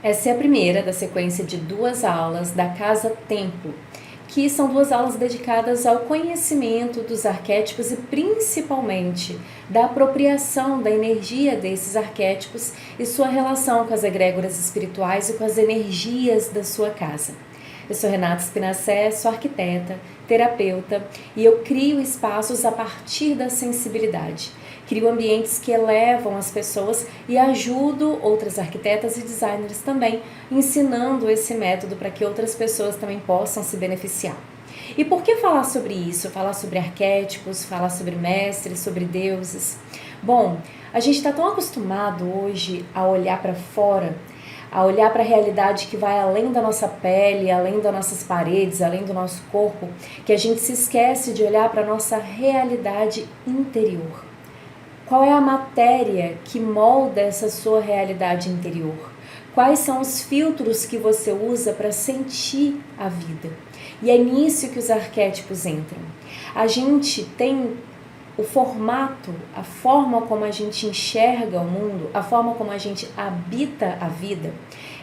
Essa é a primeira da sequência de 2 aulas da Casa Templo, que são 2 aulas dedicadas ao conhecimento dos arquétipos e principalmente da apropriação da energia desses arquétipos e sua relação com as egrégoras espirituais e com as energias da sua casa. Eu sou Renata Spinacé, sou arquiteta, terapeuta e eu crio espaços a partir da sensibilidade. Crio ambientes que elevam as pessoas e ajudo outras arquitetas e designers também, ensinando esse método para que outras pessoas também possam se beneficiar. E por que falar sobre isso? Falar sobre arquétipos, falar sobre mestres, sobre deuses? Bom, a gente está tão acostumado hoje a olhar para fora, a olhar para a realidade que vai além da nossa pele, além das nossas paredes, além do nosso corpo, que a gente se esquece de olhar para a nossa realidade interior. Qual é a matéria que molda essa sua realidade interior? Quais são os filtros que você usa para sentir a vida? E é nisso que os arquétipos entram. A gente tem o formato, a forma como a gente enxerga o mundo, a forma como a gente habita a vida,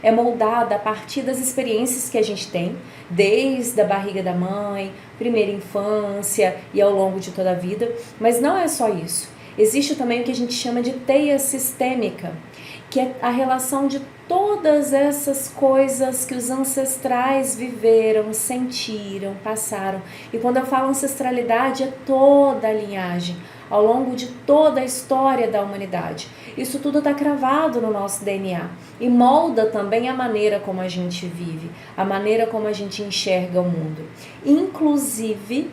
é moldada a partir das experiências que a gente tem, desde a barriga da mãe, primeira infância e ao longo de toda a vida. Mas não é só isso. Existe também o que a gente chama de teia sistêmica, que é a relação de todas essas coisas que os ancestrais viveram, sentiram, passaram. E quando eu falo ancestralidade, é toda a linhagem, ao longo de toda a história da humanidade. Isso tudo está cravado no nosso DNA e molda também a maneira como a gente vive, a maneira como a gente enxerga o mundo, inclusive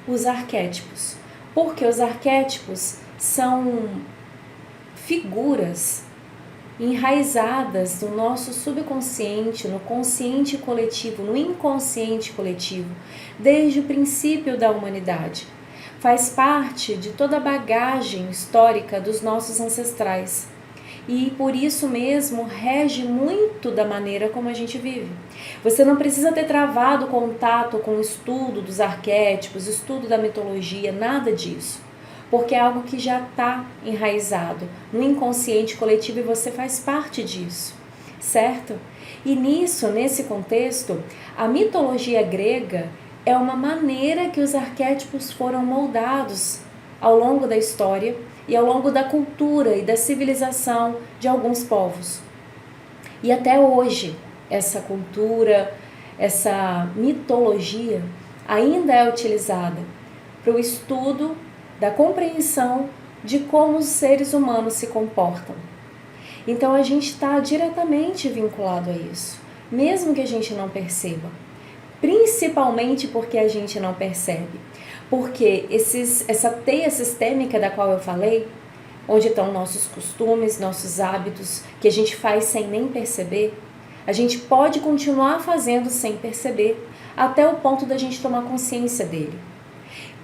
os arquétipos. Porque os arquétipos são figuras enraizadas no nosso subconsciente, no consciente coletivo, no inconsciente coletivo, desde o princípio da humanidade. Faz parte de toda a bagagem histórica dos nossos ancestrais e por isso mesmo rege muito da maneira como a gente vive. Você não precisa ter travado contato com o estudo dos arquétipos, estudo da mitologia, nada disso. Porque é algo que já está enraizado no inconsciente coletivo e você faz parte disso, certo? E nesse contexto, a mitologia grega é uma maneira que os arquétipos foram moldados ao longo da história e ao longo da cultura e da civilização de alguns povos. E até hoje, essa cultura, essa mitologia ainda é utilizada para o estudo da compreensão de como os seres humanos se comportam. Então a gente está diretamente vinculado a isso, mesmo que a gente não perceba. Principalmente porque a gente não percebe. Porque essa teia sistêmica da qual eu falei, onde estão nossos costumes, nossos hábitos, que a gente faz sem nem perceber, a gente pode continuar fazendo sem perceber, até o ponto da gente tomar consciência dele.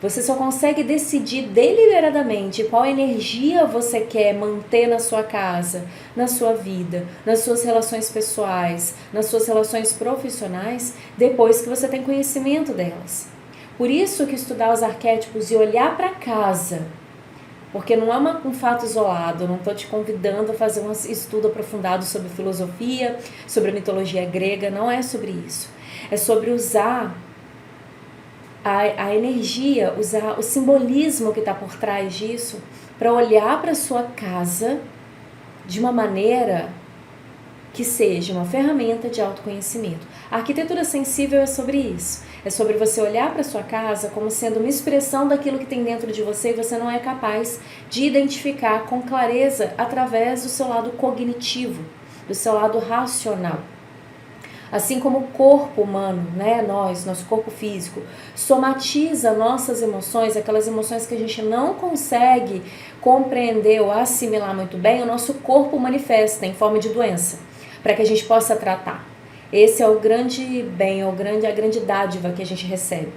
Você só consegue decidir deliberadamente qual energia você quer manter na sua casa, na sua vida, nas suas relações pessoais, nas suas relações profissionais, depois que você tem conhecimento delas. Por isso que estudar os arquétipos e olhar para casa, porque não é um fato isolado, eu não estou te convidando a fazer um estudo aprofundado sobre filosofia, sobre a mitologia grega, não é sobre isso. É sobre usar a energia, usar o simbolismo que está por trás disso para olhar para a sua casa de uma maneira que seja uma ferramenta de autoconhecimento. A arquitetura sensível é sobre isso. É sobre você olhar para a sua casa como sendo uma expressão daquilo que tem dentro de você e você não é capaz de identificar com clareza através do seu lado cognitivo, do seu lado racional. Assim como o corpo humano, né, nosso corpo físico, somatiza nossas emoções, aquelas emoções que a gente não consegue compreender ou assimilar muito bem, o nosso corpo manifesta em forma de doença, para que a gente possa tratar. Esse é o grande bem, a grande dádiva que a gente recebe.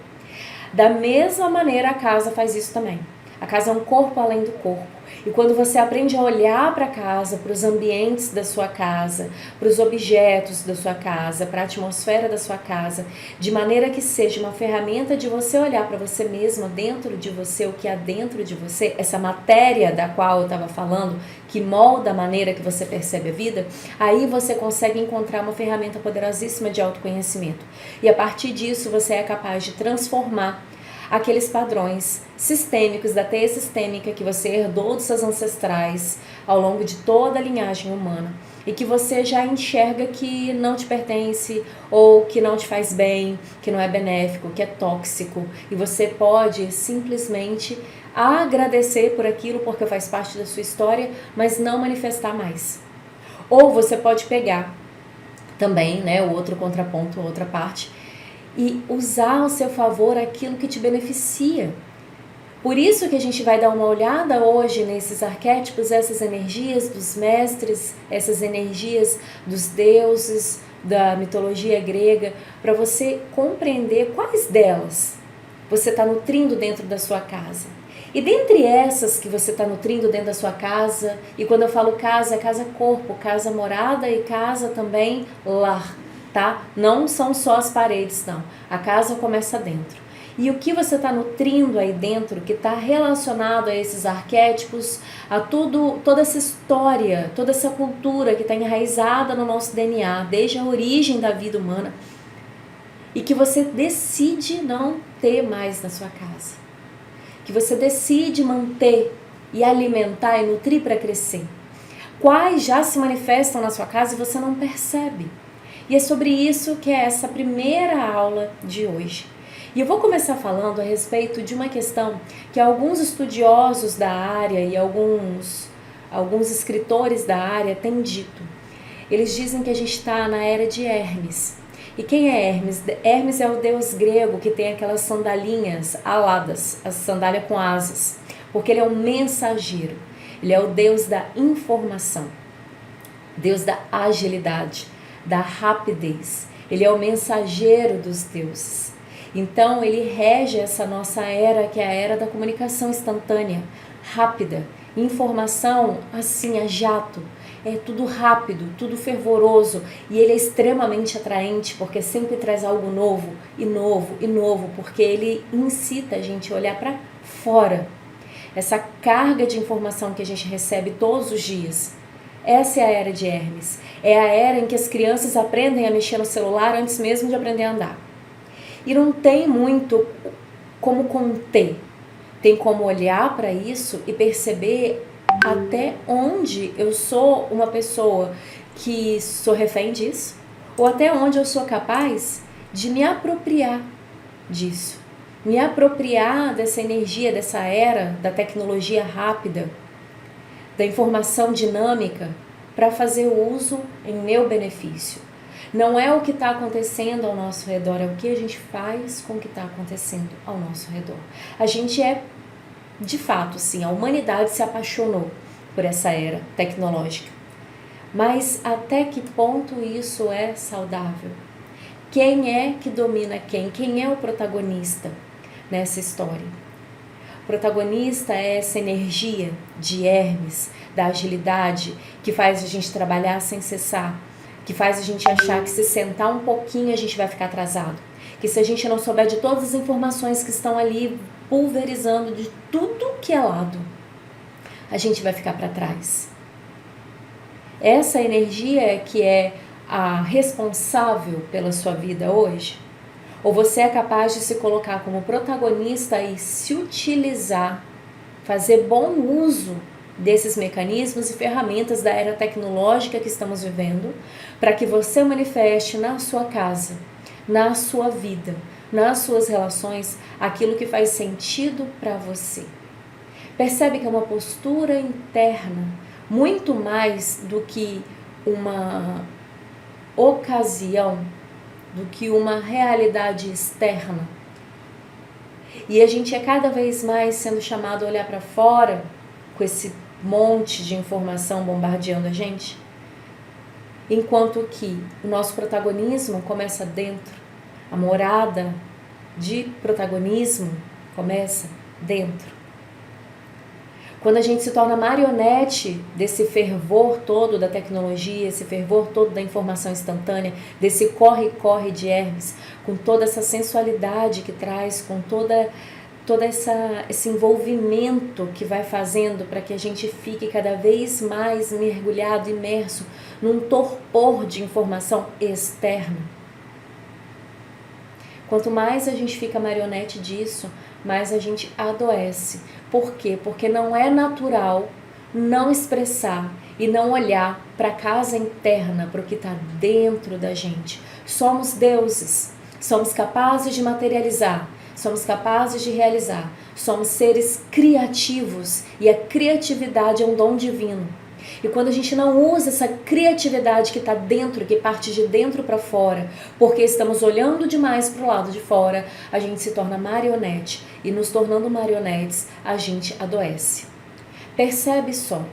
Da mesma maneira, a casa faz isso também. A casa é um corpo além do corpo. E quando você aprende a olhar para a casa, para os ambientes da sua casa, para os objetos da sua casa, para a atmosfera da sua casa, de maneira que seja uma ferramenta de você olhar para você mesma, dentro de você, o que há dentro de você, essa matéria da qual eu estava falando, que molda a maneira que você percebe a vida, aí você consegue encontrar uma ferramenta poderosíssima de autoconhecimento. E a partir disso você é capaz de transformar aqueles padrões sistêmicos da teia sistêmica que você herdou dos seus ancestrais ao longo de toda a linhagem humana e que você já enxerga que não te pertence ou que não te faz bem, que não é benéfico, que é tóxico, e você pode simplesmente agradecer por aquilo porque faz parte da sua história, mas não manifestar mais. Ou você pode pegar também, né, o outro contraponto, a outra parte, e usar ao seu favor aquilo que te beneficia. Por isso que a gente vai dar uma olhada hoje nesses arquétipos, essas energias dos mestres, essas energias dos deuses, da mitologia grega, para você compreender quais delas você está nutrindo dentro da sua casa. E dentre essas que você está nutrindo dentro da sua casa, e quando eu falo casa, é casa corpo, casa morada e casa também lar, tá? Não são só as paredes, não. A casa começa dentro. E o que você está nutrindo aí dentro, que está relacionado a esses arquétipos, a toda essa história, toda essa cultura que está enraizada no nosso DNA, desde a origem da vida humana, e que você decide não ter mais na sua casa. Que você decide manter e alimentar e nutrir para crescer. Quais já se manifestam na sua casa e você não percebe. E é sobre isso que é essa primeira aula de hoje. E eu vou começar falando a respeito de uma questão que alguns estudiosos da área e alguns escritores da área têm dito. Eles dizem que a gente está na era de Hermes. E quem é Hermes? Hermes é o deus grego que tem aquelas sandalinhas aladas, a sandália com asas, porque ele é um mensageiro. Ele é o deus da informação, deus da agilidade, da rapidez. Ele é o mensageiro dos deuses. Então ele rege essa nossa era, que é a era da comunicação instantânea, rápida, informação assim a jato. É tudo rápido, tudo fervoroso, e ele é extremamente atraente porque sempre traz algo novo e novo e novo, porque ele incita a gente a olhar para fora. Essa carga de informação que a gente recebe todos os dias. Essa é a era de Hermes. É a era em que as crianças aprendem a mexer no celular antes mesmo de aprender a andar. E não tem muito como conter. Tem como olhar para isso e perceber até onde eu sou uma pessoa que sou refém disso, ou até onde eu sou capaz de me apropriar disso, me apropriar dessa energia, dessa era da tecnologia rápida, da informação dinâmica, para fazer uso em meu benefício. Não é o que está acontecendo ao nosso redor, é o que a gente faz com o que está acontecendo ao nosso redor. A gente de fato, sim, a humanidade se apaixonou por essa era tecnológica. Mas até que ponto isso é saudável? Quem é que domina quem? Quem é o protagonista nessa história? O protagonista é essa energia de Hermes, da agilidade, que faz a gente trabalhar sem cessar, que faz a gente achar que se sentar um pouquinho a gente vai ficar atrasado. Que se a gente não souber de todas as informações que estão ali pulverizando de tudo que é lado, a gente vai ficar para trás. Essa energia que é a responsável pela sua vida hoje? Ou você é capaz de se colocar como protagonista e se utilizar, fazer bom uso desses mecanismos e ferramentas da era tecnológica que estamos vivendo, para que você manifeste na sua casa, na sua vida, nas suas relações, aquilo que faz sentido para você. Percebe que é uma postura interna, muito mais do que uma ocasião, do que uma realidade externa. E a gente é cada vez mais sendo chamado a olhar para fora, com esse monte de informação bombardeando a gente, enquanto que o nosso protagonismo começa dentro, a morada de protagonismo começa dentro. Quando a gente se torna marionete desse fervor todo da tecnologia, esse fervor todo da informação instantânea, desse corre-corre de Hermes, com toda essa sensualidade que traz, com esse envolvimento que vai fazendo para que a gente fique cada vez mais mergulhado, imerso num torpor de informação externa. Quanto mais a gente fica marionete disso, mais a gente adoece. Por quê? Porque não é natural não expressar e não olhar para a casa interna, para o que está dentro da gente. Somos deuses, somos capazes de materializar, somos capazes de realizar, somos seres criativos e a criatividade é um dom divino. E quando a gente não usa essa criatividade que está dentro, que parte de dentro para fora, porque estamos olhando demais para o lado de fora, a gente se torna marionete. E nos tornando marionetes, a gente adoece. Percebe só,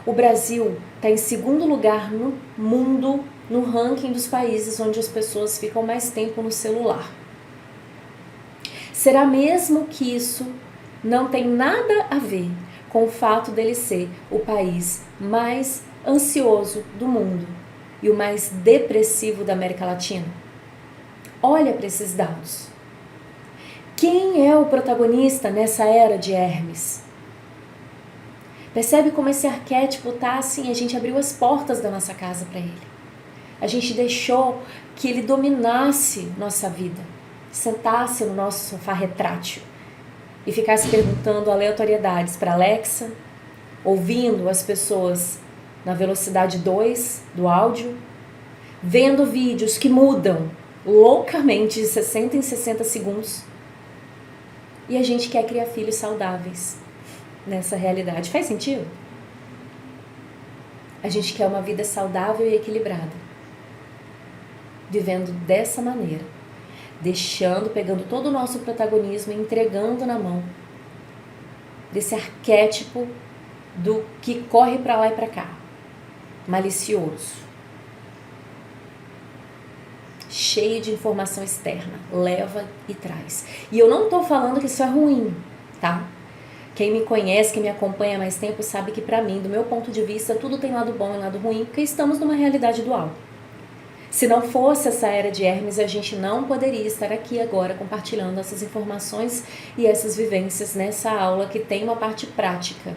o Brasil está em segundo lugar no mundo, no ranking dos países onde as pessoas ficam mais tempo no celular. Será mesmo que isso não tem nada a ver com o fato dele ser o país mais ansioso do mundo e o mais depressivo da América Latina? Olha para esses dados. Quem é o protagonista nessa era de Hermes? Percebe como esse arquétipo tá assim, a gente abriu as portas da nossa casa para ele. A gente deixou que ele dominasse nossa vida, sentasse no nosso sofá retrátil e ficasse perguntando aleatoriedades para Alexa, ouvindo as pessoas na velocidade 2 do áudio, vendo vídeos que mudam loucamente de 60 em 60 segundos. E a gente quer criar filhos saudáveis nessa realidade. Faz sentido? A gente quer uma vida saudável e equilibrada, vivendo dessa maneira, pegando todo o nosso protagonismo e entregando na mão desse arquétipo do que corre para lá e para cá, malicioso, cheio de informação externa, leva e traz. E eu não estou falando que isso é ruim, tá? Quem me conhece, quem me acompanha há mais tempo, sabe que para mim, do meu ponto de vista, tudo tem lado bom e lado ruim, porque estamos numa realidade dual. Se não fosse essa era de Hermes, a gente não poderia estar aqui agora compartilhando essas informações e essas vivências nessa aula que tem uma parte prática,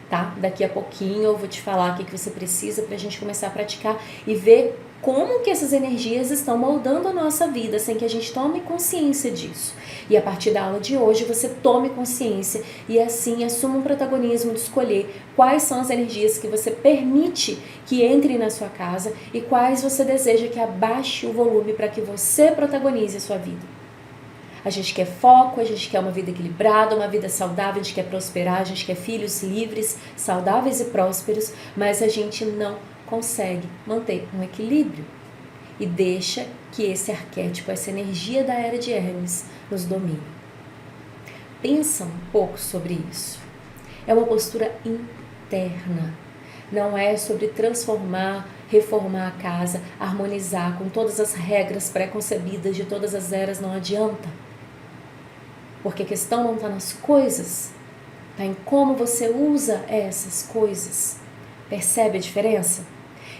tá? Daqui a pouquinho eu vou te falar o que você precisa para a gente começar a praticar e ver como que essas energias estão moldando a nossa vida sem que a gente tome consciência disso. E a partir da aula de hoje você tome consciência e assim assuma um protagonismo de escolher quais são as energias que você permite que entrem na sua casa e quais você deseja que abaixe o volume para que você protagonize a sua vida. A gente quer foco, a gente quer uma vida equilibrada, uma vida saudável, a gente quer prosperar, a gente quer filhos livres, saudáveis e prósperos, mas a gente não consegue manter um equilíbrio e deixa que esse arquétipo, essa energia da era de Hermes nos domine. Pensa um pouco sobre isso. É uma postura interna, não é sobre transformar, reformar a casa, harmonizar com todas as regras pré-concebidas de todas as eras, não adianta. Porque a questão não está nas coisas, está em como você usa essas coisas. Percebe a diferença?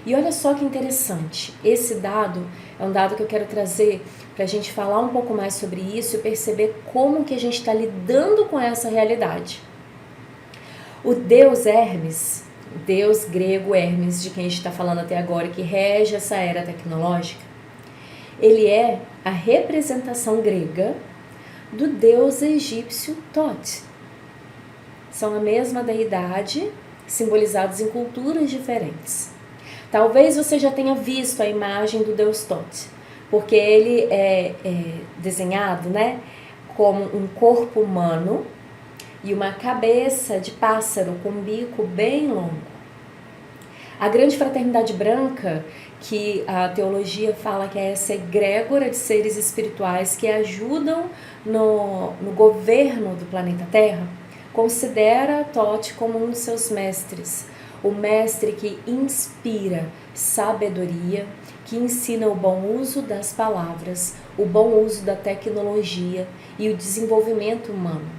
E olha só que interessante, esse dado é um dado que eu quero trazer para a gente falar um pouco mais sobre isso e perceber como que a gente está lidando com essa realidade. O deus Hermes, o deus grego Hermes, de quem a gente está falando até agora, que rege essa era tecnológica, ele é a representação grega do deus egípcio Thoth. São a mesma deidade, simbolizados em culturas diferentes. Talvez você já tenha visto a imagem do deus Thoth, porque ele é desenhado, né, como um corpo humano e uma cabeça de pássaro com um bico bem longo. A grande fraternidade branca, que a teologia fala que é essa egrégora de seres espirituais que ajudam no governo do planeta Terra, considera Thoth como um dos seus mestres, o mestre que inspira sabedoria, que ensina o bom uso das palavras, o bom uso da tecnologia e o desenvolvimento humano.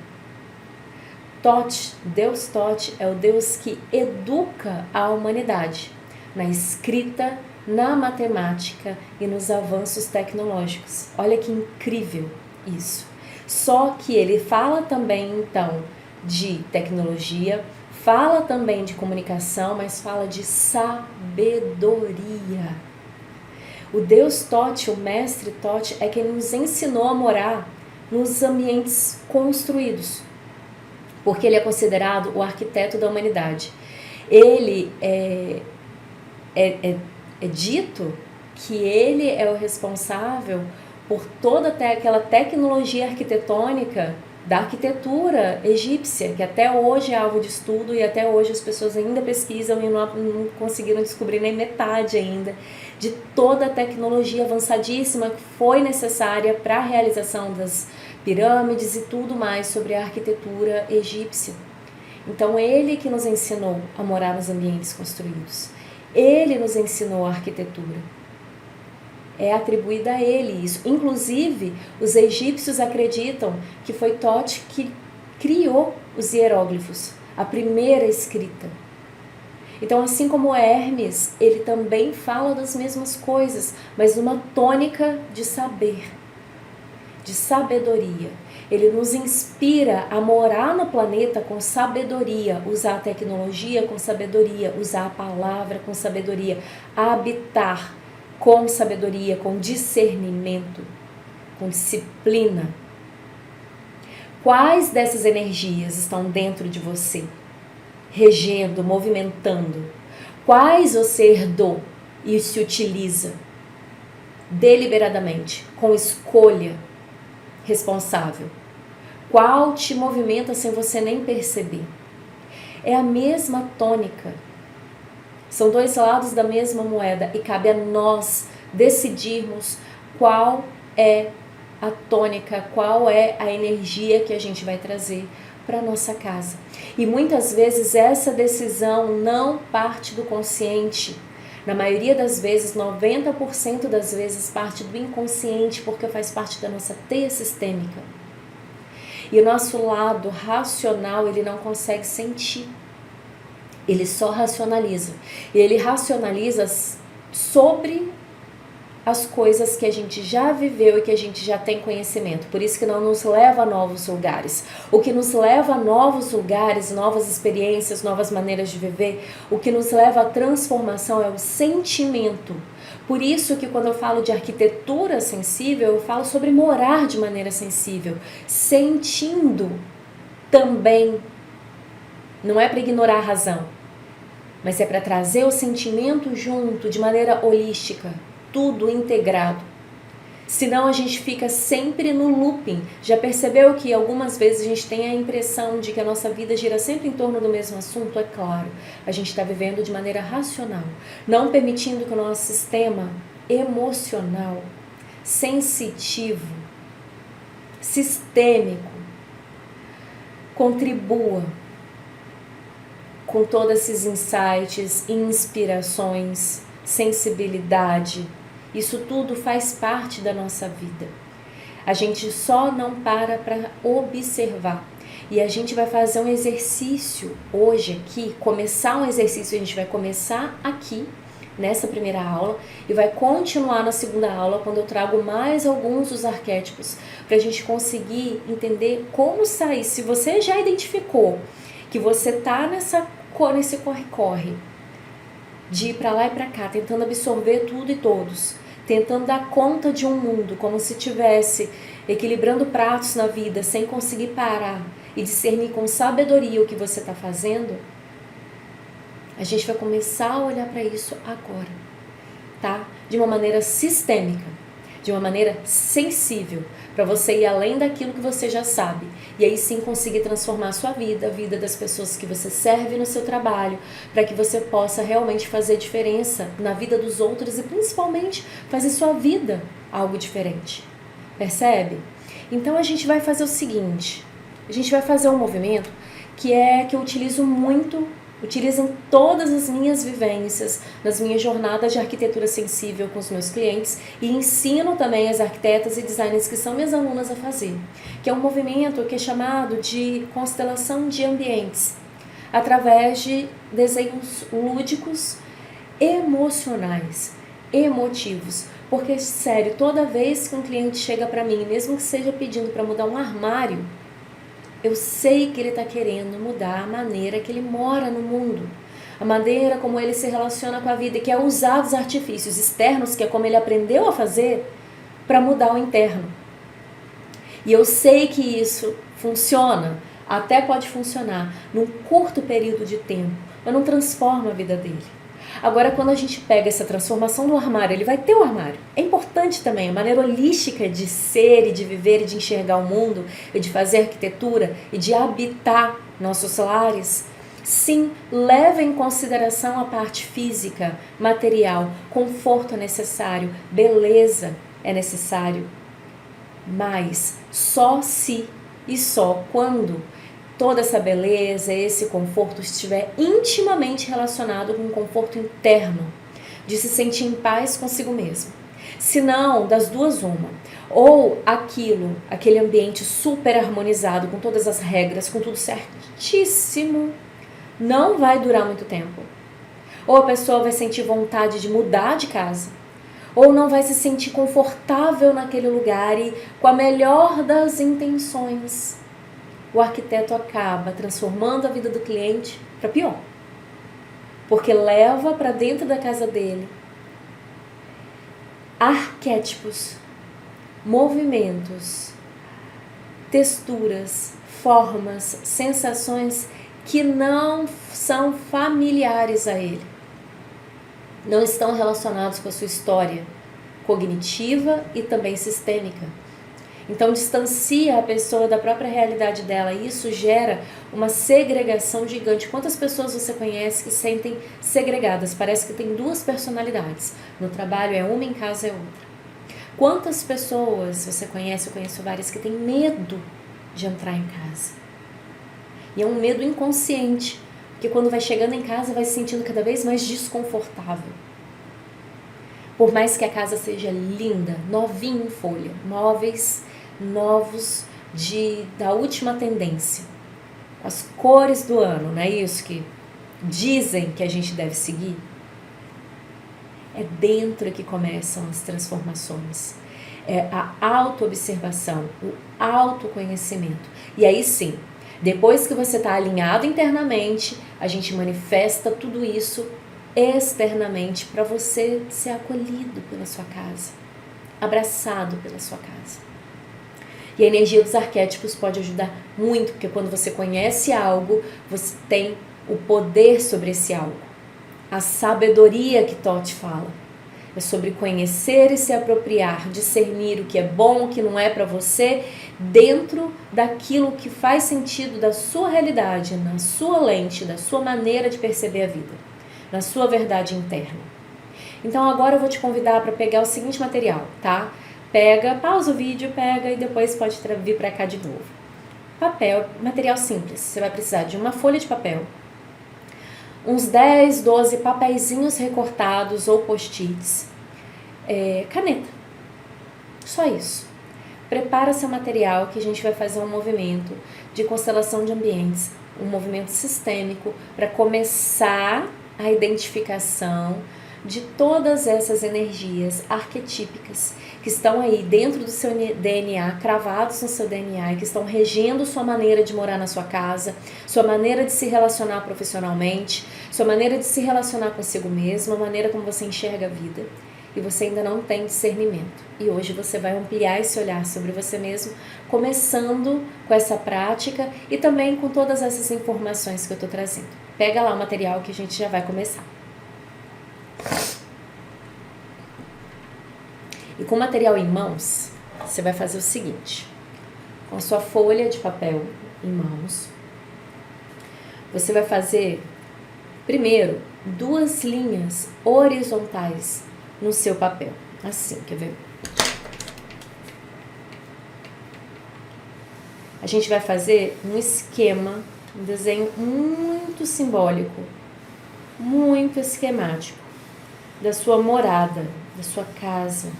Thoth, Deus Thoth, é o Deus que educa a humanidade na escrita, na matemática e nos avanços tecnológicos. Olha que incrível isso. Só que ele fala também, então, de tecnologia, fala também de comunicação, mas fala de sabedoria. O Deus Thoth, o mestre Thoth, é quem nos ensinou a morar nos ambientes construídos, porque ele é considerado o arquiteto da humanidade. Ele é dito que ele é o responsável por toda aquela tecnologia arquitetônica da arquitetura egípcia, que até hoje é alvo de estudo e até hoje as pessoas ainda pesquisam e não conseguiram descobrir nem metade ainda de toda a tecnologia avançadíssima que foi necessária para a realização das pirâmides e tudo mais sobre a arquitetura egípcia. Então ele que nos ensinou a morar nos ambientes construídos. Ele nos ensinou a arquitetura. É atribuída a ele isso. Inclusive, os egípcios acreditam que foi Thoth que criou os hieróglifos, a primeira escrita. Então, assim como Hermes, ele também fala das mesmas coisas, mas numa tônica de saber, de sabedoria. Ele nos inspira a morar no planeta com sabedoria, usar a tecnologia com sabedoria, usar a palavra com sabedoria, habitar com sabedoria, com discernimento, com disciplina. Quais dessas energias estão dentro de você, regendo, movimentando? Quais você herdou e se utiliza deliberadamente, com escolha responsável? Qual te movimenta sem você nem perceber? É a mesma tônica. São dois lados da mesma moeda e cabe a nós decidirmos qual é a tônica, qual é a energia que a gente vai trazer para nossa casa. E muitas vezes essa decisão não parte do consciente. Na maioria das vezes, 90% das vezes, parte do inconsciente, porque faz parte da nossa teia sistêmica. E o nosso lado racional, ele não consegue sentir. Ele só racionaliza. E ele racionaliza sobre as coisas que a gente já viveu e que a gente já tem conhecimento. Por isso que não nos leva a novos lugares. O que nos leva a novos lugares, novas experiências, novas maneiras de viver, o que nos leva à transformação é o sentimento. Por isso que quando eu falo de arquitetura sensível, eu falo sobre morar de maneira sensível, sentindo também. Não é para ignorar a razão, mas é para trazer o sentimento junto, de maneira holística, tudo integrado. Senão a gente fica sempre no looping. Já percebeu que algumas vezes a gente tem a impressão de que a nossa vida gira sempre em torno do mesmo assunto? É claro, a gente está vivendo de maneira racional, não permitindo que o nosso sistema emocional, sensitivo, sistêmico, contribua com todos esses insights, inspirações, sensibilidade. Isso tudo faz parte da nossa vida. A gente só não para observar. E a gente vai fazer um exercício hoje aqui, começar um exercício, a gente vai começar aqui, nessa primeira aula, e vai continuar na segunda aula, quando eu trago mais alguns dos arquétipos, para a gente conseguir entender como sair. Se você já identificou que você está nesse corre-corre, de ir para lá e para cá, tentando absorver tudo e todos, tentando dar conta de um mundo, como se estivesse equilibrando pratos na vida, sem conseguir parar e discernir com sabedoria o que você está fazendo, a gente vai começar a olhar para isso agora, tá? De uma maneira sistêmica, de uma maneira sensível, para você ir além daquilo que você já sabe. E aí sim conseguir transformar a sua vida, a vida das pessoas que você serve no seu trabalho, para que você possa realmente fazer diferença na vida dos outros e principalmente fazer sua vida algo diferente. Percebe? Então a gente vai fazer o seguinte, a gente vai fazer um movimento que eu utilizo muito Utilizo em todas as minhas vivências, nas minhas jornadas de arquitetura sensível com os meus clientes e ensino também as arquitetas e designers que são minhas alunas a fazer, que é um movimento que é chamado de constelação de ambientes, através de desenhos lúdicos, emocionais, emotivos. Porque, sério, toda vez que um cliente chega para mim, mesmo que seja pedindo para mudar um armário, eu sei que ele está querendo mudar a maneira que ele mora no mundo, a maneira como ele se relaciona com a vida, que é usar os artifícios externos, que é como ele aprendeu a fazer, para mudar o interno. E eu sei que isso funciona, até pode funcionar num curto período de tempo, mas não transforma a vida dele. Agora, quando a gente pega essa transformação do armário, ele vai ter um armário. É importante também a maneira holística de ser e de viver e de enxergar o mundo e de fazer arquitetura e de habitar nossos lares. Sim, leva em consideração a parte física, material, conforto é necessário, beleza é necessário. Mas só se e só quando toda essa beleza, esse conforto estiver intimamente relacionado com o conforto interno, de se sentir em paz consigo mesmo. Se não, das duas uma. Ou aquele ambiente super harmonizado, com todas as regras, com tudo certíssimo, não vai durar muito tempo. Ou a pessoa vai sentir vontade de mudar de casa, ou não vai se sentir confortável naquele lugar e com a melhor das intenções, o arquiteto acaba transformando a vida do cliente para pior. Porque leva para dentro da casa dele arquétipos, movimentos, texturas, formas, sensações que não são familiares a ele. Não estão relacionados com a sua história cognitiva e também sistêmica. Então distancia a pessoa da própria realidade dela e isso gera uma segregação gigante. Quantas pessoas você conhece que sentem segregadas? Parece que tem duas personalidades. No trabalho é uma, em casa é outra. Quantas pessoas você conhece? Eu conheço várias que têm medo de entrar em casa. E é um medo inconsciente, porque quando vai chegando em casa vai se sentindo cada vez mais desconfortável. Por mais que a casa seja linda, novinha em folha, móveis novos da última tendência, as cores do ano, não é isso que dizem que a gente deve seguir? É dentro que começam as transformações, é a autoobservação, o autoconhecimento. E aí sim, depois que você está alinhado internamente, a gente manifesta tudo isso externamente para você ser acolhido pela sua casa, abraçado pela sua casa. E a energia dos arquétipos pode ajudar muito, porque quando você conhece algo, você tem o poder sobre esse algo. A sabedoria que Totti fala é sobre conhecer e se apropriar, discernir o que é bom, o que não é para você, dentro daquilo que faz sentido da sua realidade, na sua lente, da sua maneira de perceber a vida, na sua verdade interna. Então agora eu vou te convidar para pegar o seguinte material, tá? Pausa o vídeo, pega e depois pode vir para cá de novo. Papel, material simples. Você vai precisar de uma folha de papel, uns 10, 12 papeizinhos recortados ou post-its, caneta. Só isso. Prepara seu material que a gente vai fazer um movimento de constelação de ambientes, um movimento sistêmico para começar a identificação de todas essas energias arquetípicas que estão aí dentro do seu DNA, cravados no seu DNA e que estão regendo sua maneira de morar na sua casa, sua maneira de se relacionar profissionalmente, sua maneira de se relacionar consigo mesmo, a maneira como você enxerga a vida. E você ainda não tem discernimento. E hoje você vai ampliar esse olhar sobre você mesmo, começando com essa prática e também com todas essas informações que eu estou trazendo. Pega lá o material que a gente já vai começar. E com o material em mãos, você vai fazer o seguinte. Com a sua folha de papel em mãos, você vai fazer, primeiro, 2 linhas horizontais no seu papel. Assim, quer ver? A gente vai fazer um esquema Um desenho muito simbólico, muito esquemático da sua morada, da sua casa.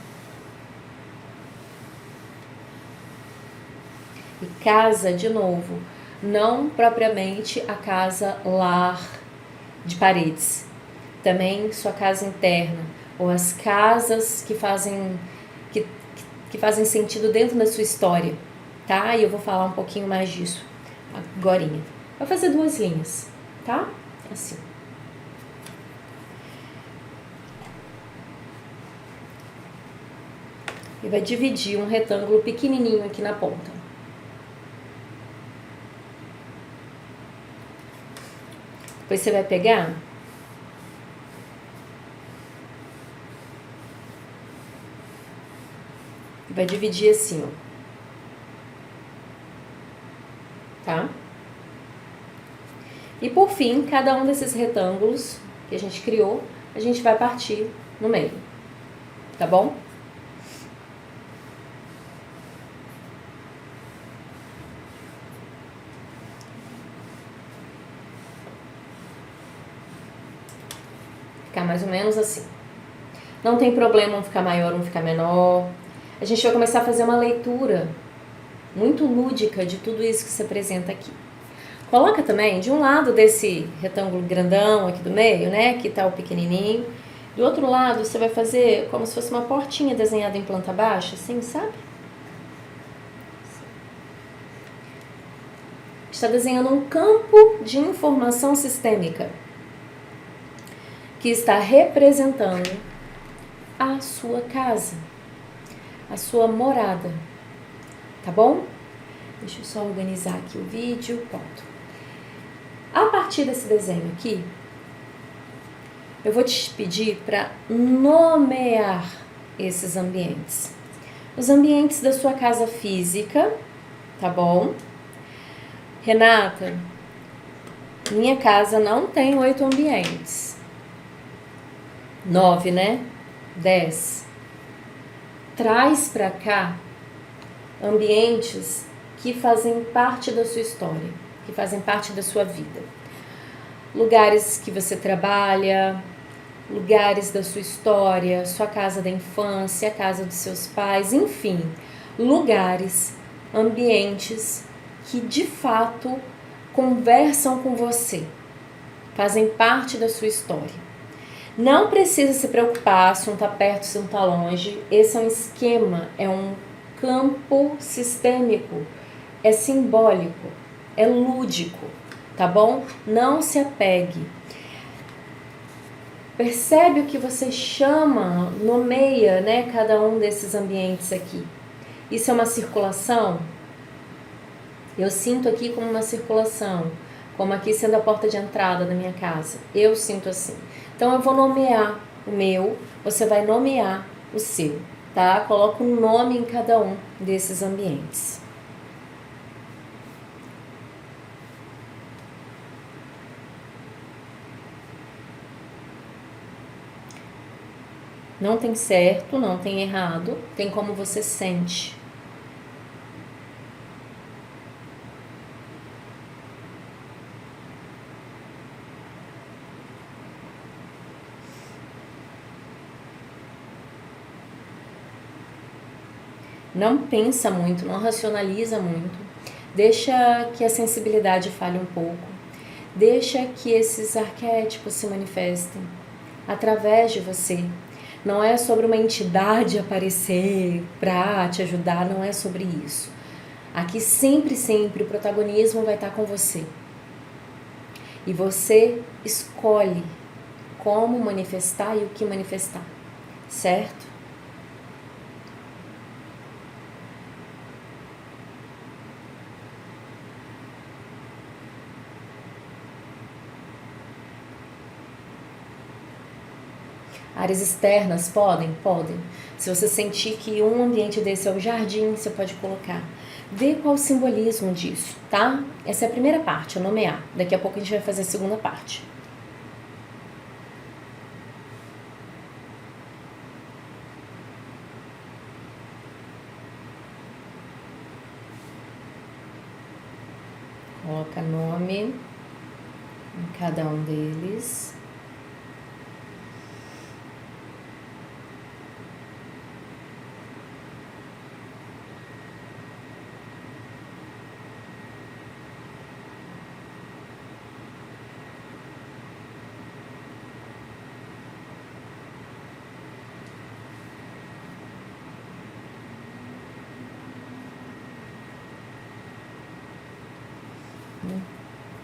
E casa, de novo, não propriamente a casa lar de paredes, também sua casa interna, ou as casas que fazem sentido dentro da sua história, tá? E eu vou falar um pouquinho mais disso agorinha. Vai fazer 2 linhas, tá? Assim. E vai dividir um retângulo pequenininho aqui na ponta. Depois você vai pegar e vai dividir assim, ó. Tá? E por fim, cada um desses retângulos que a gente criou, a gente vai partir no meio. Tá bom? Ficar mais ou menos assim. Não tem problema um ficar maior, um ficar menor. A gente vai começar a fazer uma leitura muito lúdica de tudo isso que se apresenta aqui. Coloca também de um lado desse retângulo grandão aqui do meio, né, que tá o pequenininho. Do outro lado você vai fazer como se fosse uma portinha desenhada em planta baixa, assim, sabe? Está desenhando um campo de informação sistêmica que está representando a sua casa, a sua morada, tá bom? Deixa eu só organizar aqui o vídeo, pronto. A partir desse desenho aqui, eu vou te pedir para nomear esses ambientes. Os ambientes da sua casa física, tá bom? Renata, minha casa não tem 8 ambientes. 9, né? 10. Traz para cá ambientes que fazem parte da sua história, que fazem parte da sua vida. Lugares que você trabalha, lugares da sua história, sua casa da infância, a casa dos seus pais, enfim, lugares, ambientes que de fato conversam com você, fazem parte da sua história. Não precisa se preocupar se um está perto, se um está longe. Esse é um esquema, é um campo sistêmico, é simbólico, é lúdico, tá bom? Não se apegue. Percebe o que você chama, nomeia, né, cada um desses ambientes aqui. Isso é uma circulação? Eu sinto aqui como uma circulação, como aqui sendo a porta de entrada da minha casa. Eu sinto assim. Então eu vou nomear o meu, você vai nomear o seu, tá? Coloca um nome em cada um desses ambientes. Não tem certo, não tem errado, tem como você sente. Não pensa muito, não racionaliza muito. Deixa que a sensibilidade fale um pouco. Deixa que esses arquétipos se manifestem através de você. Não é sobre uma entidade aparecer para te ajudar, não é sobre isso. Aqui sempre o protagonismo vai estar com você. E você escolhe como manifestar e o que manifestar, certo? Áreas externas podem? Podem. Se você sentir que um ambiente desse é o jardim, você pode colocar. Vê qual o simbolismo disso, tá? Essa é a primeira parte, nomear. Daqui a pouco a gente vai fazer a segunda parte. Coloca nome em cada um deles.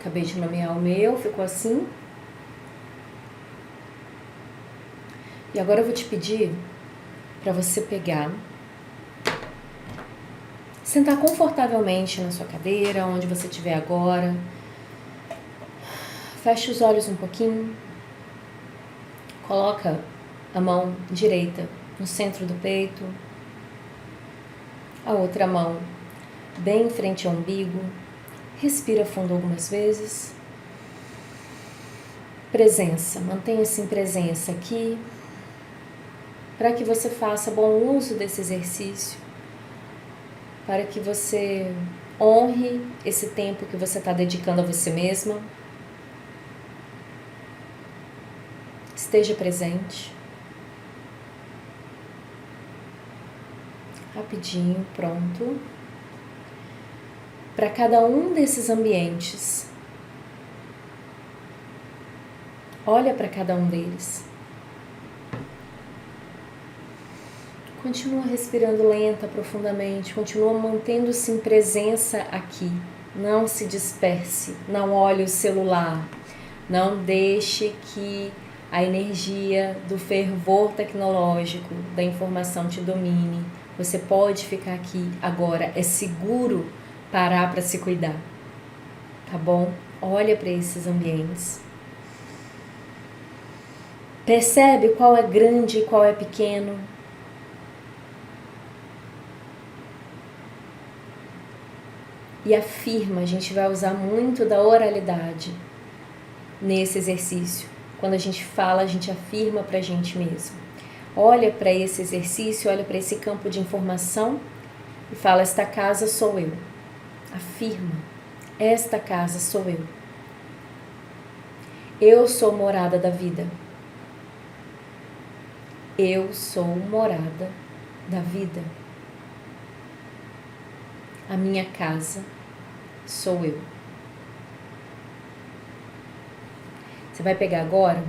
Acabei de nomear o meu, ficou assim. E agora eu vou te pedir para você pegar, sentar confortavelmente na sua cadeira, onde você estiver agora. Feche os olhos um pouquinho. Coloca a mão direita no centro do peito. A outra mão bem em frente ao umbigo. Respira fundo algumas vezes. Presença, mantenha-se em presença aqui, para que você faça bom uso desse exercício, para que você honre esse tempo que você está dedicando a você mesma. Esteja presente. Rapidinho, pronto. Para cada um desses ambientes, olha para cada um deles. Continua respirando lenta, profundamente. Continua mantendo-se em presença aqui. Não se disperse. Não olhe o celular. Não deixe que a energia do fervor tecnológico, da informação te domine. Você pode ficar aqui agora. É seguro parar para se cuidar. Tá bom? Olha para esses ambientes. Percebe qual é grande e qual é pequeno. E afirma, a gente vai usar muito da oralidade nesse exercício. Quando a gente fala, a gente afirma para a gente mesmo. Olha para esse exercício, olha para esse campo de informação e fala: esta casa sou eu. Afirma: esta casa sou eu. Eu sou morada da vida. Eu sou morada da vida. A minha casa sou eu. Você vai pegar agora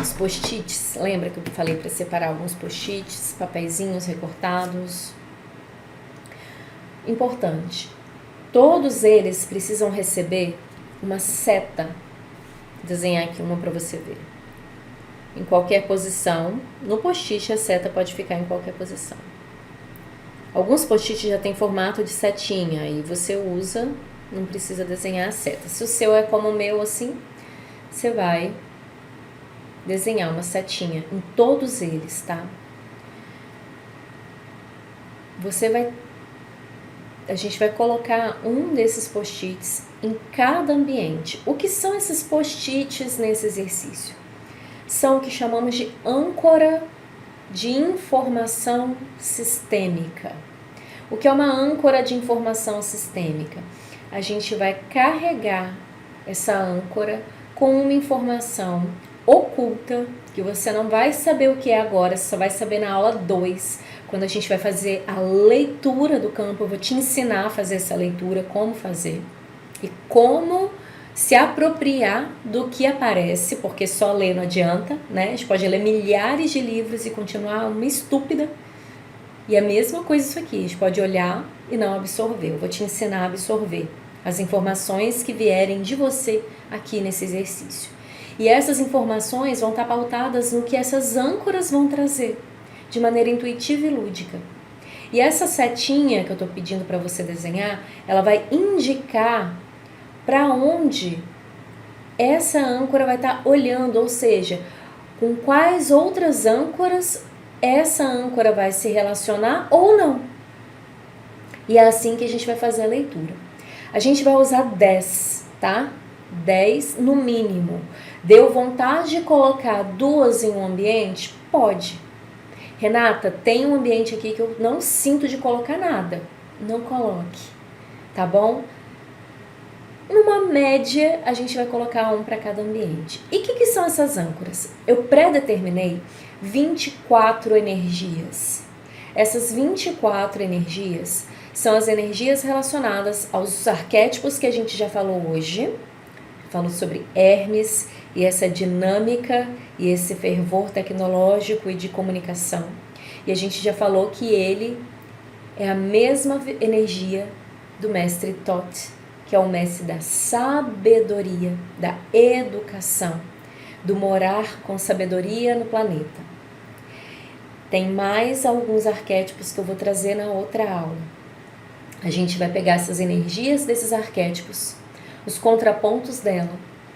os post-its. Lembra que eu falei para separar alguns post-its, papeizinhos recortados? Importante. Todos eles precisam receber uma seta. Vou desenhar aqui uma para você ver. Em qualquer posição. No post-it a seta pode ficar em qualquer posição. Alguns post-its já tem formato de setinha e você usa, não precisa desenhar a seta. Se o seu é como o meu assim, você vai desenhar uma setinha em todos eles, tá? A gente vai colocar um desses post-its em cada ambiente. O que são esses post-its nesse exercício? São o que chamamos de âncora de informação sistêmica. O que é uma âncora de informação sistêmica? A gente vai carregar essa âncora com uma informação oculta, que você não vai saber o que é agora, você só vai saber na aula 2, quando a gente vai fazer a leitura do campo. Eu vou te ensinar a fazer essa leitura, como fazer e como se apropriar do que aparece, porque só ler não adianta, né? A gente pode ler milhares de livros e continuar uma estúpida. E a mesma coisa isso aqui, a gente pode olhar e não absorver. Eu vou te ensinar a absorver as informações que vierem de você aqui nesse exercício. E essas informações vão estar pautadas no que essas âncoras vão trazer, de maneira intuitiva e lúdica. E essa setinha que eu estou pedindo para você desenhar, ela vai indicar para onde essa âncora vai estar olhando, ou seja, com quais outras âncoras essa âncora vai se relacionar ou não. E é assim que a gente vai fazer a leitura. A gente vai usar 10, tá? 10 no mínimo. Deu vontade de colocar 2 em um ambiente? Pode. Renata, tem um ambiente aqui que eu não sinto de colocar nada. Não coloque, tá bom? Numa média, a gente vai colocar um para cada ambiente. E o que são essas âncoras? Eu pré-determinei 24 energias. Essas 24 energias são as energias relacionadas aos arquétipos que a gente já falou hoje. Falou sobre Hermes e essa dinâmica e esse fervor tecnológico e de comunicação. E a gente já falou que ele é a mesma energia do mestre Thoth, que é o mestre da sabedoria, da educação, do morar com sabedoria no planeta. Tem mais alguns arquétipos que eu vou trazer na outra aula. A gente vai pegar essas energias desses arquétipos, os contrapontos dela,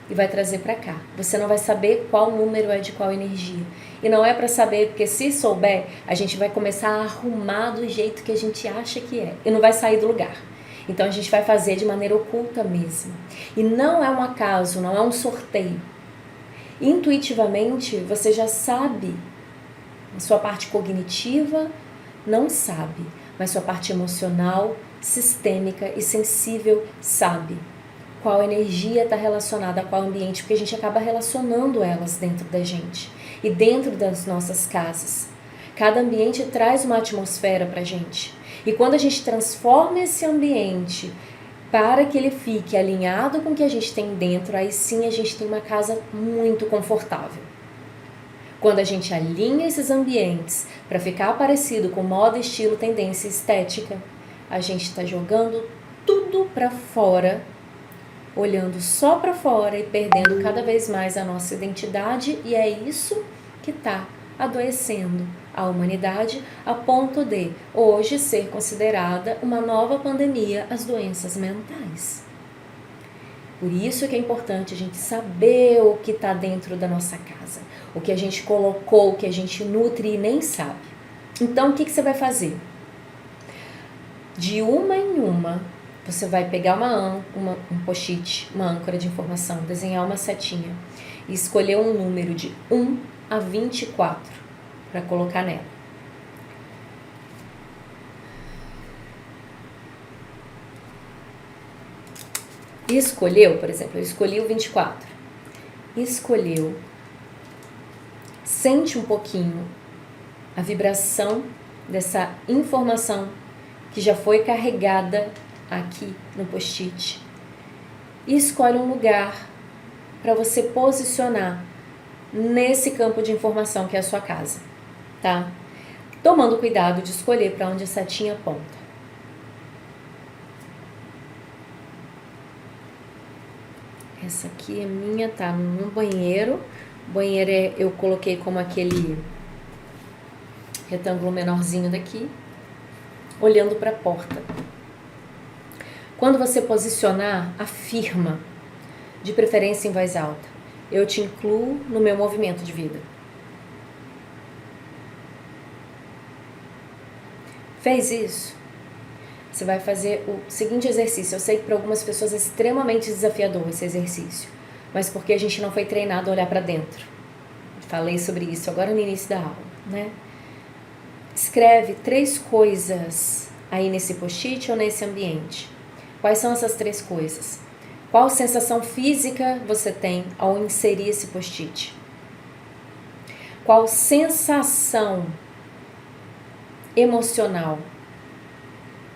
e vai trazer para cá. Você não vai saber qual número é de qual energia. E não é para saber, porque se souber, a gente vai começar a arrumar do jeito que a gente acha que é. E não vai sair do lugar. Então a gente vai fazer de maneira oculta mesmo. E não é um acaso, não é um sorteio. Intuitivamente, você já sabe. A sua parte cognitiva não sabe, mas sua parte emocional, sistêmica e sensível sabe qual energia está relacionada a qual ambiente, porque a gente acaba relacionando elas dentro da gente e dentro das nossas casas. Cada ambiente traz uma atmosfera para a gente. E quando a gente transforma esse ambiente para que ele fique alinhado com o que a gente tem dentro, aí sim a gente tem uma casa muito confortável. Quando a gente alinha esses ambientes para ficar parecido com moda, estilo, tendência estética, a gente está jogando tudo para fora, olhando só para fora e perdendo cada vez mais a nossa identidade, e é isso que está adoecendo a humanidade a ponto de hoje ser considerada uma nova pandemia as doenças mentais. Por isso que é importante a gente saber o que está dentro da nossa casa, o que a gente colocou, o que a gente nutre e nem sabe. Então, o que você vai fazer? De uma em uma, você vai pegar um post-it, uma âncora de informação, desenhar uma setinha e escolher um número de 1 a 24 para colocar nela. Escolheu, por exemplo, eu escolhi o 24. Escolheu. Sente um pouquinho a vibração dessa informação que já foi carregada aqui no post-it. E escolhe um lugar para você posicionar nesse campo de informação que é a sua casa, tá? Tomando cuidado de escolher para onde a setinha aponta. Essa aqui é minha, tá no banheiro. O banheiro eu coloquei como aquele retângulo menorzinho daqui, olhando para a porta. Quando você posicionar, afirma, de preferência em voz alta: eu te incluo no meu movimento de vida. Fez isso? Você vai fazer o seguinte exercício. Eu sei que para algumas pessoas é extremamente desafiador esse exercício, mas porque a gente não foi treinado a olhar para dentro. Falei sobre isso agora no início da aula, né? Escreve 3 coisas aí nesse post-it ou nesse ambiente. Quais são essas 3 coisas? Qual sensação física você tem ao inserir esse post-it? Qual sensação emocional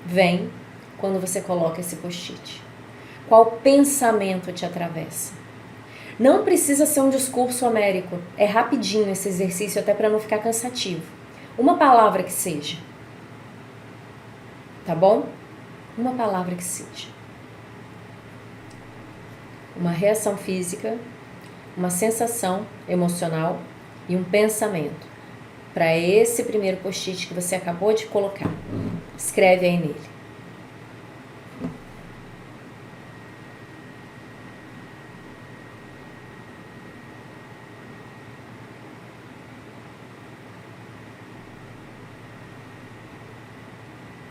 vem quando você coloca esse post-it? Qual pensamento te atravessa? Não precisa ser um discurso homérico. É rapidinho esse exercício, até para não ficar cansativo. Uma palavra que seja. Tá bom? Uma palavra que seja. Uma reação física, uma sensação emocional e um pensamento para esse primeiro post-it que você acabou de colocar. Escreve aí nele.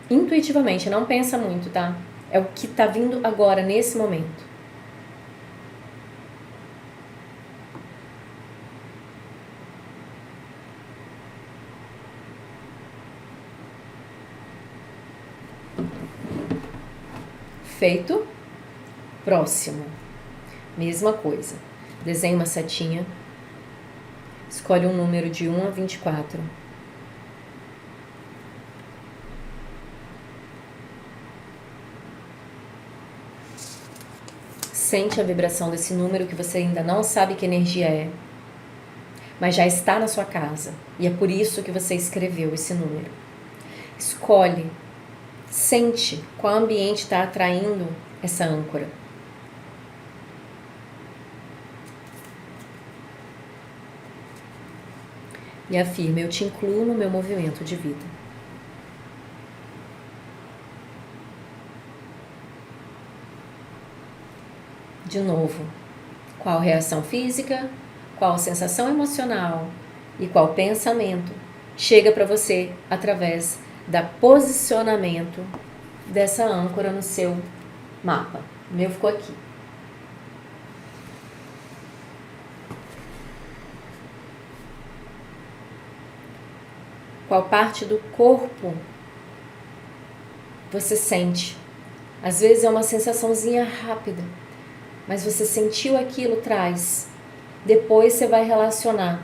Intuitivamente, não pensa muito, tá? É o que tá vindo agora, nesse momento. Feito. Próximo. Mesma coisa. Desenha uma setinha. Escolhe um número de 1 a 24. Sente a vibração desse número que você ainda não sabe que energia é, mas já está na sua casa. E é por isso que você escreveu esse número. Escolhe, sente qual ambiente está atraindo essa âncora. E afirma: eu te incluo no meu movimento de vida. De novo, qual reação física, qual sensação emocional e qual pensamento chega para você através da posicionamento dessa âncora no seu mapa. O meu ficou aqui. Qual parte do corpo você sente? Às vezes é uma sensaçãozinha rápida, mas você sentiu aquilo, traz. Depois você vai relacionar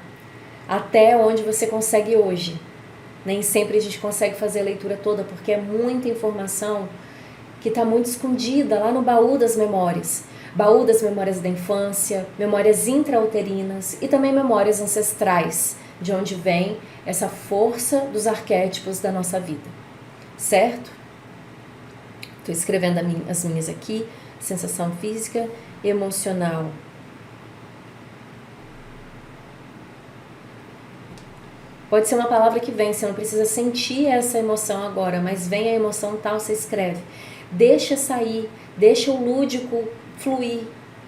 até onde você consegue hoje. Nem sempre a gente consegue fazer a leitura toda, porque é muita informação que está muito escondida lá no baú das memórias. Baú das memórias da infância, memórias intrauterinas e também memórias ancestrais, de onde vem essa força dos arquétipos da nossa vida. Certo? Estou escrevendo as minhas aqui. Sensação física, emocional. Pode ser uma palavra que vem, você não precisa sentir essa emoção agora, mas vem a emoção tal, você escreve. Deixa sair, deixa o lúdico fluir.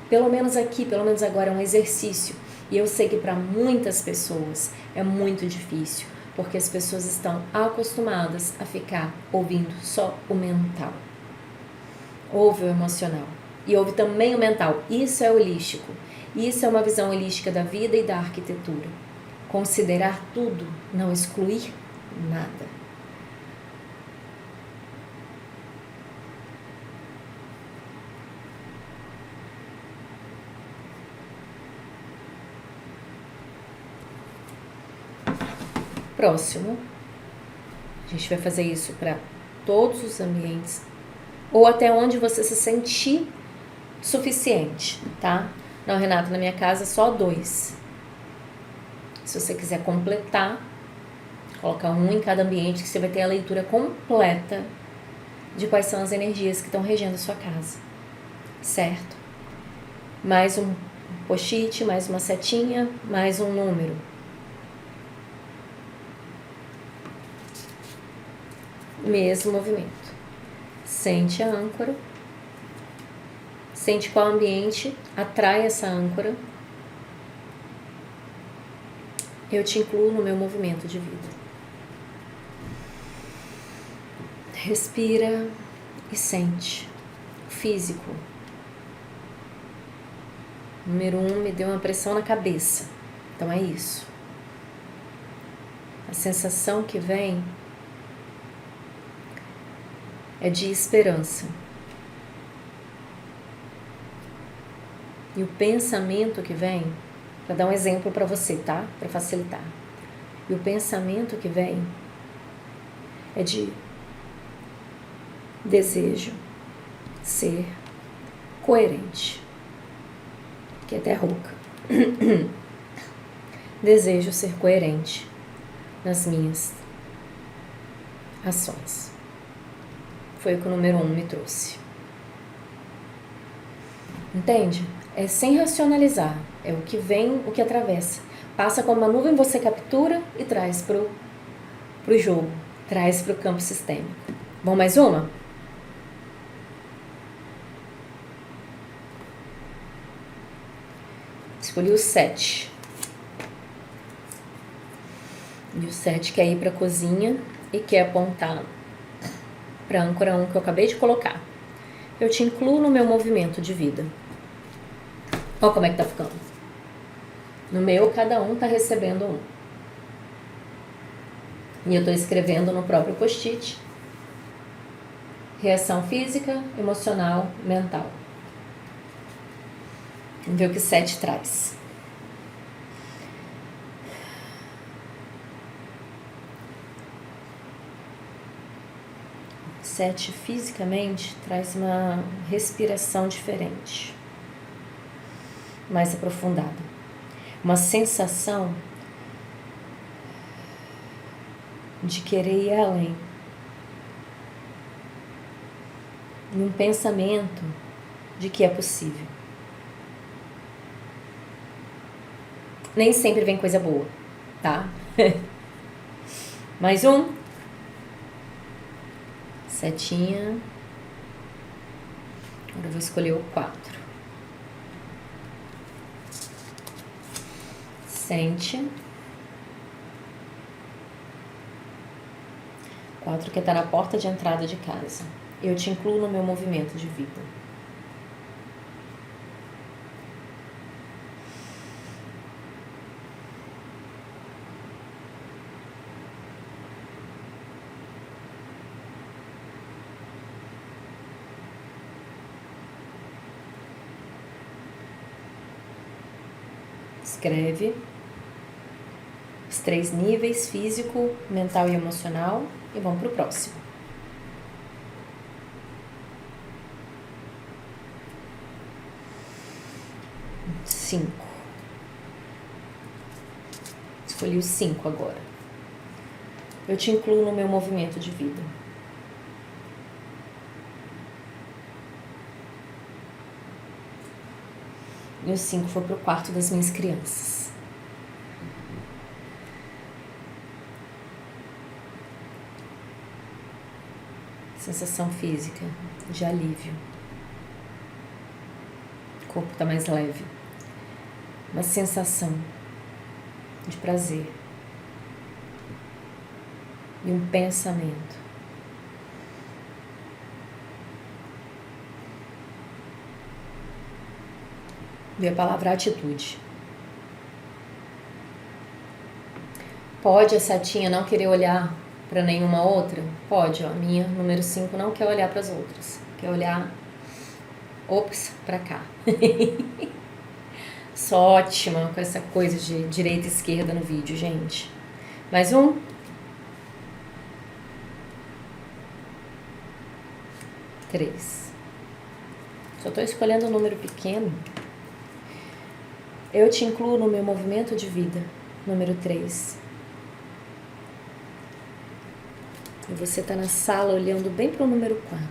Pelo menos aqui, pelo menos agora é um exercício. E eu sei que para muitas pessoas é muito difícil, porque as pessoas estão acostumadas a ficar ouvindo só o mental. Ouve o emocional e ouve também o mental. Isso é holístico. Isso é uma visão holística da vida e da arquitetura. Considerar tudo, não excluir nada. Próximo. A gente vai fazer isso para todos os ambientes, ou até onde você se sentir suficiente, tá? Não, Renata, na minha casa só 2. Se você quiser completar, coloca 1 em cada ambiente, que você vai ter a leitura completa de quais são as energias que estão regendo a sua casa, certo? Mais um post-it, mais uma setinha, mais um número. Mesmo movimento. Sente a âncora. Sente qual ambiente atrai essa âncora. Eu te incluo no meu movimento de vida. Respira e sente. Físico. Número 1 me deu uma pressão na cabeça. Então é isso. A sensação que vem é de esperança. E o pensamento que vem, para dar um exemplo para você, tá? Para facilitar. E o pensamento que vem é de desejo ser coerente. Que é até rouca. Desejo ser coerente nas minhas ações. Foi o que o número 1 me trouxe. Entende? É sem racionalizar. É o que vem, o que atravessa. Passa como uma nuvem, você captura e traz pro jogo. Traz pro campo sistêmico. Bom, mais uma? Escolhi o 7. E o 7 quer ir pra cozinha e quer apontar pra âncora 1 que eu acabei de colocar. Eu te incluo no meu movimento de vida. Olha como é que tá ficando. No meu, cada um tá recebendo 1. E eu tô escrevendo no próprio post-it. Reação física, emocional, mental. Vamos ver o que 7 traz. Sete fisicamente traz uma respiração diferente, mais aprofundada, uma sensação de querer ir além, um pensamento de que é possível. Nem sempre vem coisa boa, tá? Mais um. Setinha. Agora eu vou escolher o 4. Sente. 4 que está na porta de entrada de casa. Eu te incluo no meu movimento de vida. Escreve os 3 níveis: físico, mental e emocional, e vamos para o próximo. Cinco. Escolhi o 5 agora. Eu te incluo no meu movimento de vida. E o 5 foi para o quarto das minhas crianças. Sensação física de alívio. O corpo está mais leve. Uma sensação de prazer. E um pensamento. Vê a palavra atitude. Pode a setinha não querer olhar para nenhuma outra? Pode, ó. A minha, número 5, não quer olhar para as outras. Quer olhar, para cá. Sou ótima com essa coisa de direita e esquerda no vídeo, gente. Mais um. 3. Só estou escolhendo um número pequeno. Eu te incluo no meu movimento de vida, número 3. E você está na sala olhando bem para o número 4.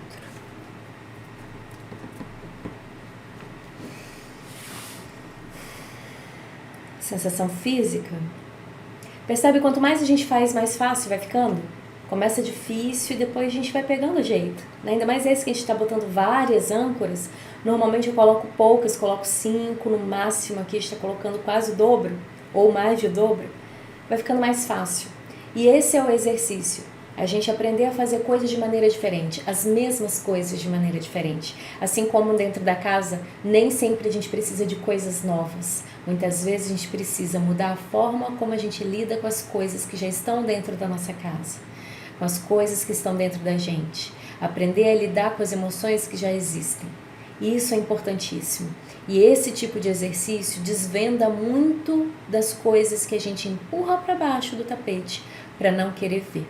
Sensação física. Percebe quanto mais a gente faz, mais fácil vai ficando? Começa difícil e depois a gente vai pegando o jeito. Ainda mais esse que a gente está botando várias âncoras. Normalmente eu coloco poucas, coloco 5 no máximo. Aqui a gente está colocando quase o dobro, ou mais de dobro. Vai ficando mais fácil. E esse é o exercício. A gente aprender a fazer coisas de maneira diferente, as mesmas coisas de maneira diferente. Assim como dentro da casa, nem sempre a gente precisa de coisas novas. Muitas vezes a gente precisa mudar a forma como a gente lida com as coisas que já estão dentro da nossa casa, com as coisas que estão dentro da gente. Aprender a lidar com as emoções que já existem. Isso é importantíssimo. E esse tipo de exercício desvenda muito das coisas que a gente empurra para baixo do tapete para não querer ver.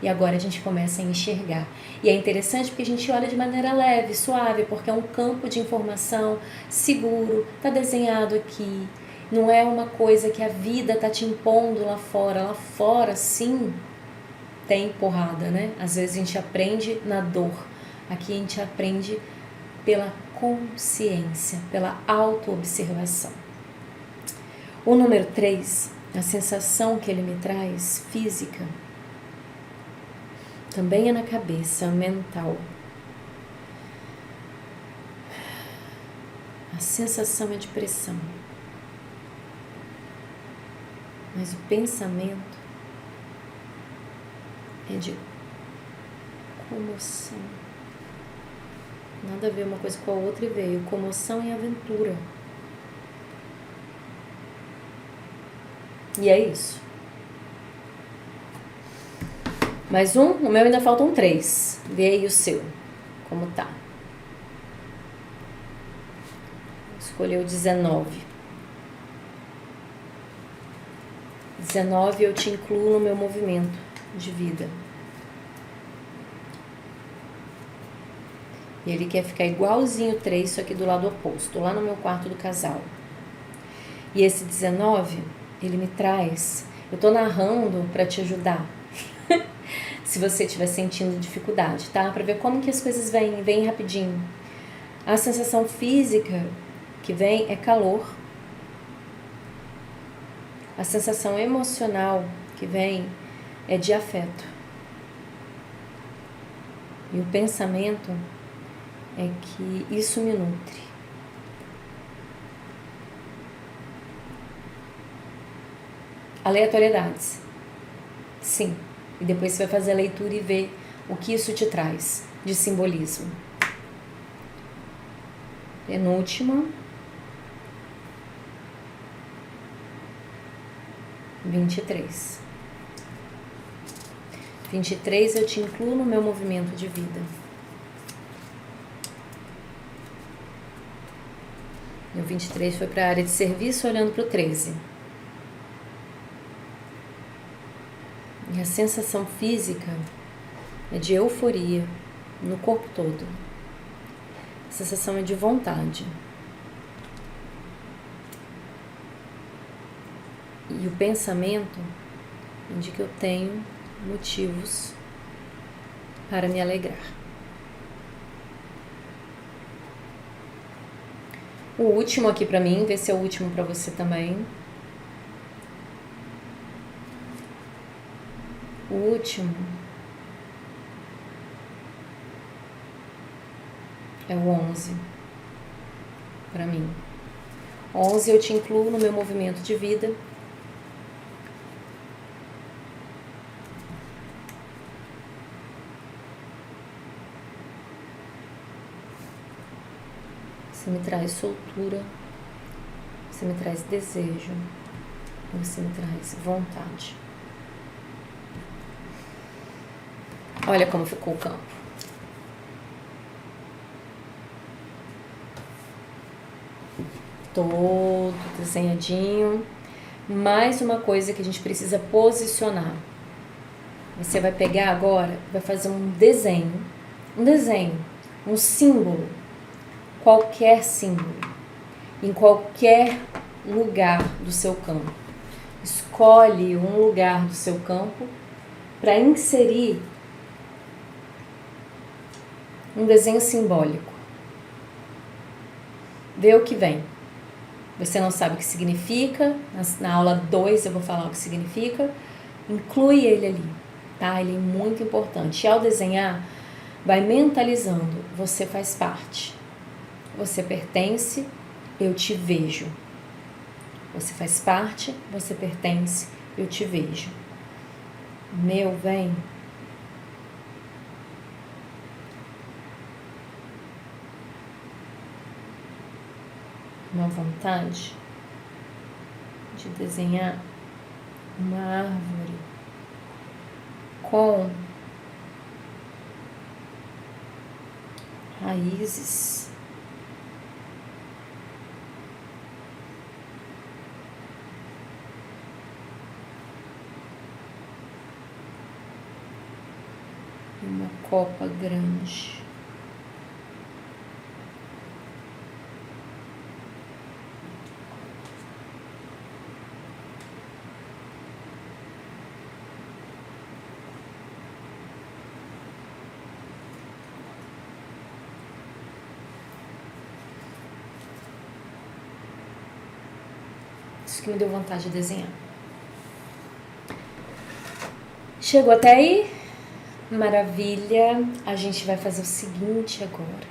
E agora a gente começa a enxergar. E é interessante porque a gente olha de maneira leve, suave, porque é um campo de informação seguro, está desenhado aqui. Não é uma coisa que a vida está te impondo lá fora. Lá fora, sim, tem porrada, né? Às vezes a gente aprende na dor. Aqui a gente aprende pela consciência, pela autoobservação. O número 3, a sensação que ele me traz, física, também é na cabeça, mental. A sensação é de pressão. Mas o pensamento é de comoção. Nada a ver uma coisa com a outra e veio. Comoção e aventura. E é isso. Mais um, o meu ainda faltam 3. Vê aí o seu, como tá. escolher o 19. 19 eu te incluo no meu movimento de vida. E ele quer ficar igualzinho o 3, só que do lado oposto, lá no meu quarto do casal. E esse 19, ele me traz... Eu tô narrando para te ajudar. Se você estiver sentindo dificuldade, tá? Para ver como que as coisas vêm rapidinho. A sensação física que vem é calor. A sensação emocional que vem é de afeto. E o pensamento é que isso me nutre. Aleatoriedades. Sim. E depois você vai fazer a leitura e ver o que isso te traz de simbolismo. Penúltima. 23. 23 eu te incluo no meu movimento de vida. E o 23 foi para a área de serviço, olhando para o 13. E a sensação física é de euforia no corpo todo. A sensação é de vontade. E o pensamento indica que eu tenho motivos para me alegrar. O último aqui para mim, vê se é o último para você também. O último é o 11 para mim. 11 eu te incluo no meu movimento de vida. Você me traz soltura, você me traz desejo, você me traz vontade. Olha como ficou o campo. Todo desenhadinho. Mais uma coisa que a gente precisa posicionar. Você vai pegar agora, vai fazer um desenho, um símbolo, qualquer símbolo, em qualquer lugar do seu campo. Escolhe um lugar do seu campo para inserir um desenho simbólico. Vê o que vem. Você não sabe o que significa, na aula 2 eu vou falar o que significa. Inclui ele ali, tá? Ele é muito importante. E ao desenhar, vai mentalizando, você faz parte. Você pertence, eu te vejo. Você faz parte, você pertence, eu te vejo. Meu, vem. Uma vontade de desenhar uma árvore com raízes e uma copa grande. Isso que me deu vontade de desenhar. Chegou até aí? Maravilha! A gente vai fazer o seguinte agora.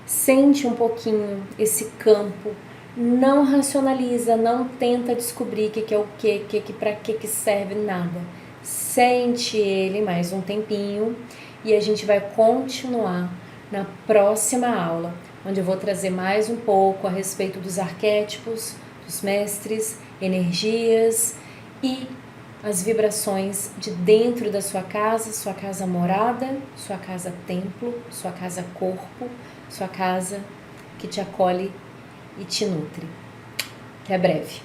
Sente um pouquinho esse campo. Não racionaliza, não tenta descobrir o que é o que para que serve, nada. Sente ele mais um tempinho e a gente vai continuar na próxima aula, onde eu vou trazer mais um pouco a respeito dos arquétipos, dos mestres, energias e as vibrações de dentro da sua casa morada, sua casa templo, sua casa corpo, sua casa que te acolhe e te nutre. Até breve.